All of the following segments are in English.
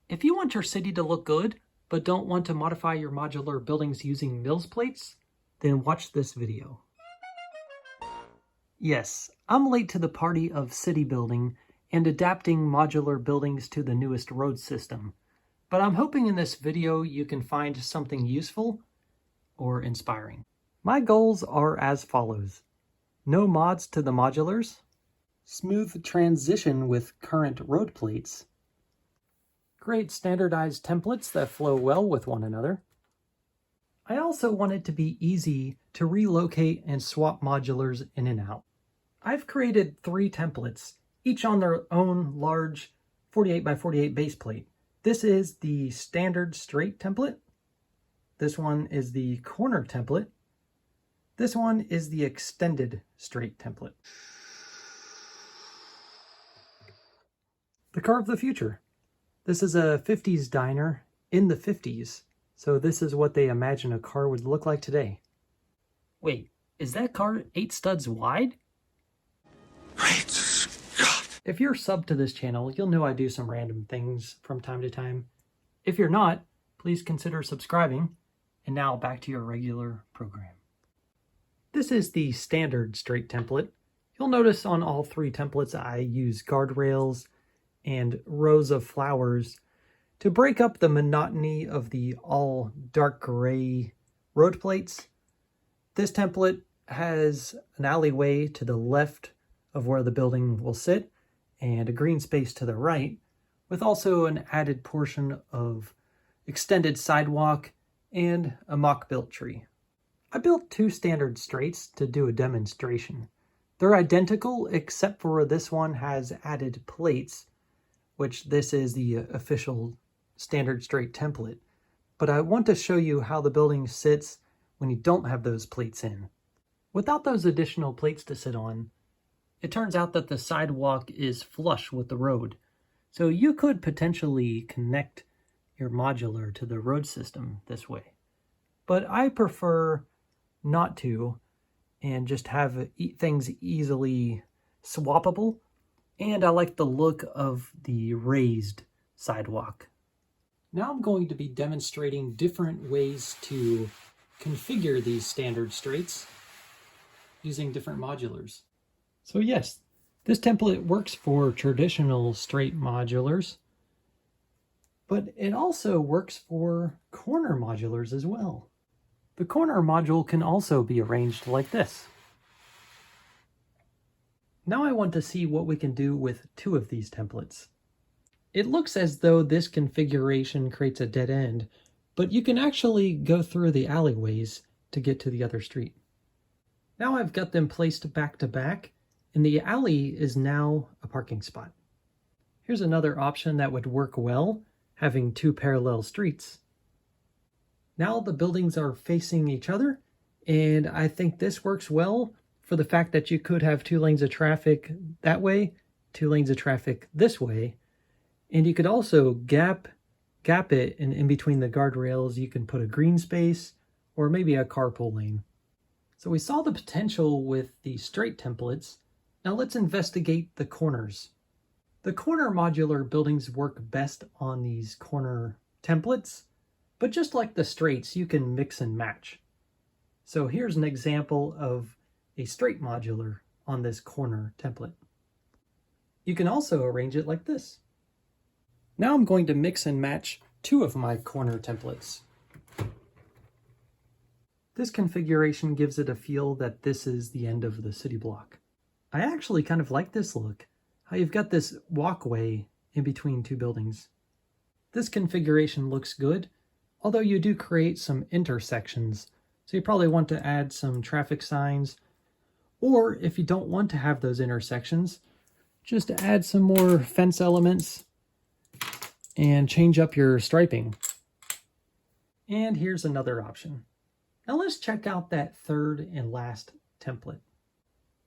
If you want your city to look good, but don't want to modify your modular buildings using MILS plates, then watch this video. Yes, I'm late to the party of city building and adapting modular buildings to the newest road system, but I'm hoping in this video you can find something useful or inspiring. My goals are as follows: no mods to the modulars, smooth transition with current road plates, create standardized templates that flow well with one another. I also want it to be easy to relocate and swap modulars in and out. I've created 3 templates, each on their own large 48 by 48 base plate. This is the standard straight template. This one is the corner template. This one is the extended straight template. The car of the future. This is a 50s diner in the 50s, so this is what they imagine a car would look like today. Wait, is that car 8 studs wide? Great Scott! If you're sub to this channel, you'll know I do some random things from time to time. If you're not, please consider subscribing. And now back to your regular program. This is the standard straight template. You'll notice on all 3 templates I use guardrails and rows of flowers to break up the monotony of the all dark gray road plates. This template has an alleyway to the left of where the building will sit and a green space to the right, with also an added portion of extended sidewalk and a mock-built tree. I built 2 standard straights to do a demonstration. They're identical except for this one has added plates, which this is the official standard straight template. But I want to show you how the building sits when you don't have those plates in. Without those additional plates to sit on, it turns out that the sidewalk is flush with the road. So you could potentially connect your modular to the road system this way. But I prefer not to and just have things easily swappable. And I like the look of the raised sidewalk. Now I'm going to be demonstrating different ways to configure these standard straights using different modulars. So yes, this template works for traditional straight modulars, but it also works for corner modulars as well. The corner module can also be arranged like this. Now I want to see what we can do with 2 of these templates. It looks as though this configuration creates a dead end, but you can actually go through the alleyways to get to the other street. Now I've got them placed back to back, and the alley is now a parking spot. Here's another option that would work well, having 2 parallel streets. Now the buildings are facing each other, and I think this works well for the fact that you could have 2 lanes of traffic that way, 2 lanes of traffic this way, and you could also gap it, and in between the guardrails you can put a green space or maybe a carpool lane. So we saw the potential with the straight templates. Now let's investigate the corners. The corner modular buildings work best on these corner templates, but just like the straights, you can mix and match. So here's an example of a straight modular on this corner template. You can also arrange it like this. Now I'm going to mix and match 2 of my corner templates. This configuration gives it a feel that this is the end of the city block. I actually kind of like this look, how you've got this walkway in between 2 buildings. This configuration looks good, although you do create some intersections, so you probably want to add some traffic signs. Or if you don't want to have those intersections, just add some more fence elements and change up your striping. And here's another option. Now let's check out that 3rd and last template.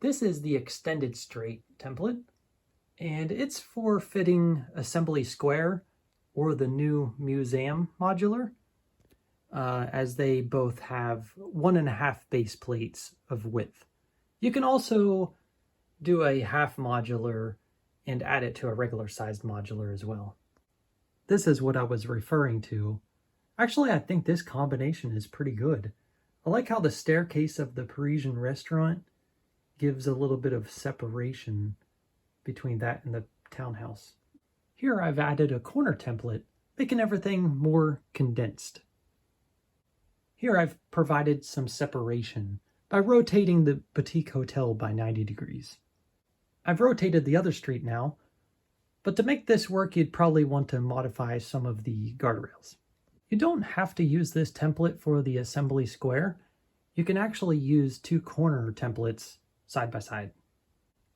This is the extended straight template, and it's for fitting Assembly Square or the new museum modular, as they both have 1.5 base plates of width. You can also do a half modular and add it to a regular sized modular as well. this is what I was referring to. Actually, I think this combination is pretty good. I like how the staircase of the Parisian restaurant gives a little bit of separation between that and the townhouse. Here I've added a corner template, making everything more condensed. Here I've provided some separation by rotating the boutique hotel by 90 degrees. I've rotated the other street now, but to make this work, you'd probably want to modify some of the guardrails. You don't have to use this template for the assembly square. You can actually use two corner templates side by side.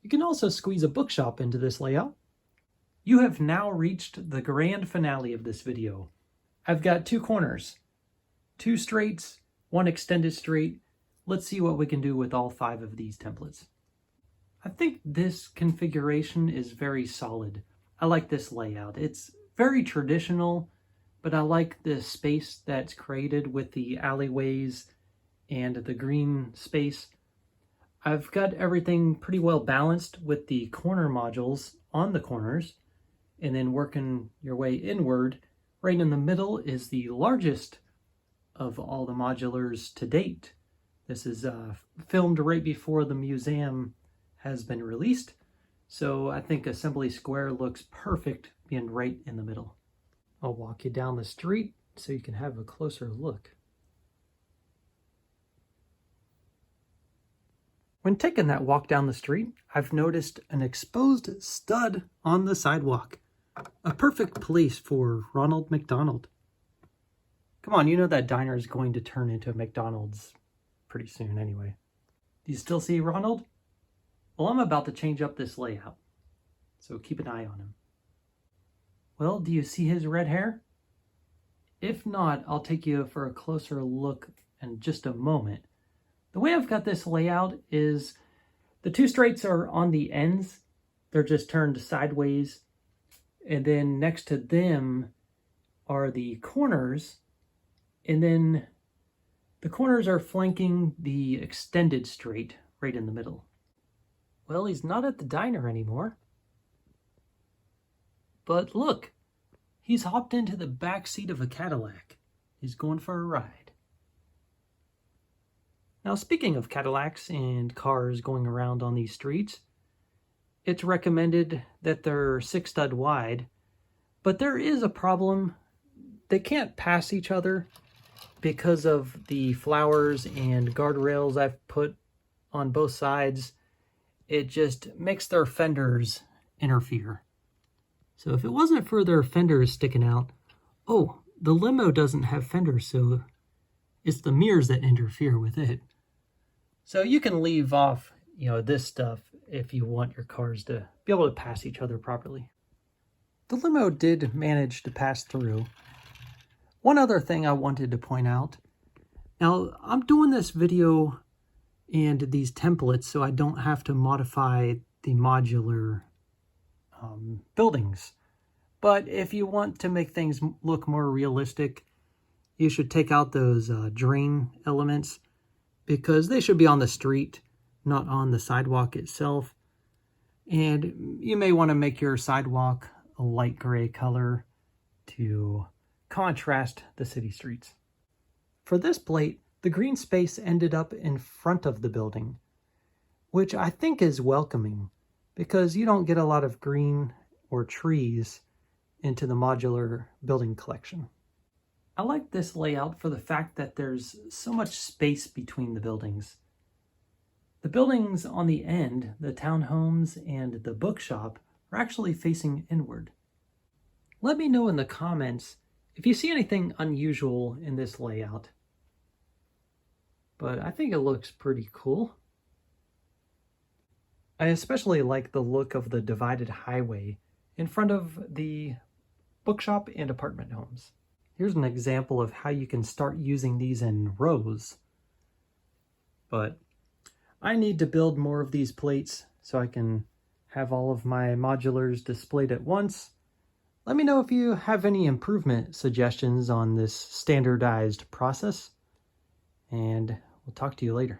You can also squeeze a bookshop into this layout. You have now reached the grand finale of this video. I've got two corners, two straights, one extended straight. Let's see what we can do with all 5 of these templates. I think this configuration is very solid. I like this layout. It's very traditional, but I like the space that's created with the alleyways and the green space. I've got everything pretty well balanced with the corner modules on the corners, and then working your way inward. Right in the middle is the largest of all the modulars to date. This is filmed right before the museum has been released, so I think Assembly Square looks perfect being right in the middle. I'll walk you down the street so you can have a closer look. When taking that walk down the street, I've noticed an exposed stud on the sidewalk. A perfect place for Ronald McDonald. Come on, you know that diner is going to turn into a McDonald's pretty soon anyway. Do you still see Ronald? Well, I'm about to change up this layout, so keep an eye on him. Well, do you see his red hair? If not, I'll take you for a closer look in just a moment. The way I've got this layout is the two straights are on the ends. They're just turned sideways. And then next to them are the corners. And then the corners are flanking the extended straight right in the middle. Well, he's not at the diner anymore. But look, he's hopped into the back seat of a Cadillac. He's going for a ride. Now, speaking of Cadillacs and cars going around on these streets, it's recommended that they're 6-stud wide, but there is a problem. They can't pass each other because of the flowers and guardrails I've put on both sides. It just makes their fenders interfere. So if it wasn't for their fenders sticking out, oh, the limo doesn't have fenders, so it's the mirrors that interfere with it. So you can leave off, this stuff if you want your cars to be able to pass each other properly. The limo did manage to pass through. One other thing I wanted to point out. Now, I'm doing this video and these templates so I don't have to modify the modular buildings. But if you want to make things look more realistic, you should take out those drain elements because they should be on the street, not on the sidewalk itself. And you may want to make your sidewalk a light gray color to contrast the city streets. For this plate, the green space ended up in front of the building, which I think is welcoming because you don't get a lot of green or trees into the modular building collection. I like this layout for the fact that there's so much space between the buildings. The buildings on the end, the townhomes and the bookshop, are actually facing inward. Let me know in the comments if you see anything unusual in this layout. But I think it looks pretty cool. I especially like the look of the divided highway in front of the bookshop and apartment homes. Here's an example of how you can start using these in rows. But I need to build more of these plates so I can have all of my modulars displayed at once. Let me know if you have any improvement suggestions on this standardized process, and we'll talk to you later.